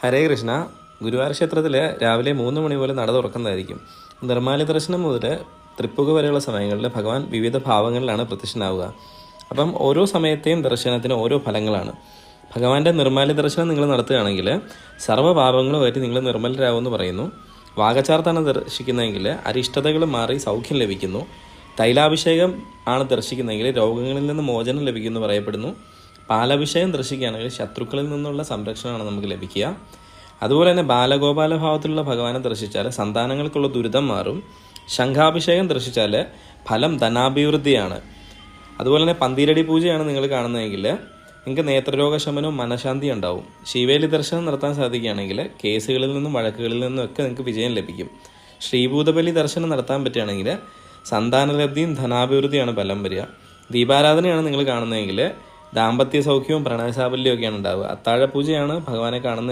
ഹരേ കൃഷ്ണ. ഗുരുവായൂർ ക്ഷേത്രത്തിൽ രാവിലെ 3 മണി പോലെ നട തുറക്കുന്നതായിരിക്കും. നിർമ്മാല്യ ദർശനം മുതൽ തൃപ്പുക വരെയുള്ള സമയങ്ങളിൽ ഭഗവാൻ വിവിധ ഭാവങ്ങളിലാണ് പ്രത്യക്ഷനാവുക. അപ്പം ഓരോ സമയത്തെയും ദർശനത്തിന് ഓരോ ഫലങ്ങളാണ്. ഭഗവാന്റെ നിർമ്മാല്യ ദർശനം നിങ്ങൾ നടത്തുകയാണെങ്കിൽ സർവ്വപാപങ്ങളുമായിട്ട് നിങ്ങൾ നിർമ്മലരാകുമെന്ന് പറയുന്നു. വാഗച്ചാർത്താണ് ദർശിക്കുന്നതെങ്കിൽ അരിഷ്ടതകൾ മാറി സൗഖ്യം ലഭിക്കുന്നു. തൈലാഭിഷേകം ആണ് ദർശിക്കുന്നതെങ്കിൽ രോഗങ്ങളിൽ നിന്ന് മോചനം ലഭിക്കുമെന്ന് പറയപ്പെടുന്നു. പാലഭിഷേകം ദർശിക്കുകയാണെങ്കിൽ ശത്രുക്കളിൽ നിന്നുള്ള സംരക്ഷണമാണ് നമുക്ക് ലഭിക്കുക. അതുപോലെ തന്നെ ബാലഗോപാല ഭാവത്തിലുള്ള ഭഗവാനെ ദർശിച്ചാൽ സന്താനങ്ങൾക്കുള്ള ദുരിതം മാറും. ശംഖാഭിഷേകം ദർശിച്ചാൽ ഫലം ധനാഭിവൃദ്ധിയാണ്. അതുപോലെ തന്നെ പന്തീരടി പൂജയാണ് നിങ്ങൾ കാണുന്നതെങ്കിൽ നിങ്ങൾക്ക് നേത്രരോഗശമനവും മനഃശാന്തി ഉണ്ടാവും. ശിവേലി ദർശനം നടത്താൻ സാധിക്കുകയാണെങ്കിൽ കേസുകളിൽ നിന്നും വഴക്കുകളിൽ നിന്നും ഒക്കെ നിങ്ങൾക്ക് വിജയം ലഭിക്കും. ശ്രീഭൂതബലി ദർശനം നടത്താൻ പറ്റുകയാണെങ്കിൽ സന്താനലബ്ധിയും ധനാഭിവൃദ്ധിയാണ് ഫലം വരിക. ദീപാരാധനയാണ് നിങ്ങൾ കാണുന്നതെങ്കിൽ ദാമ്പത്യ സൗഖ്യവും പ്രണയസാഫല്യവും ഒക്കെയാണ് ഉണ്ടാവുക. അത്താഴപൂജയാണ് ഭഗവാനെ കാണുന്നത്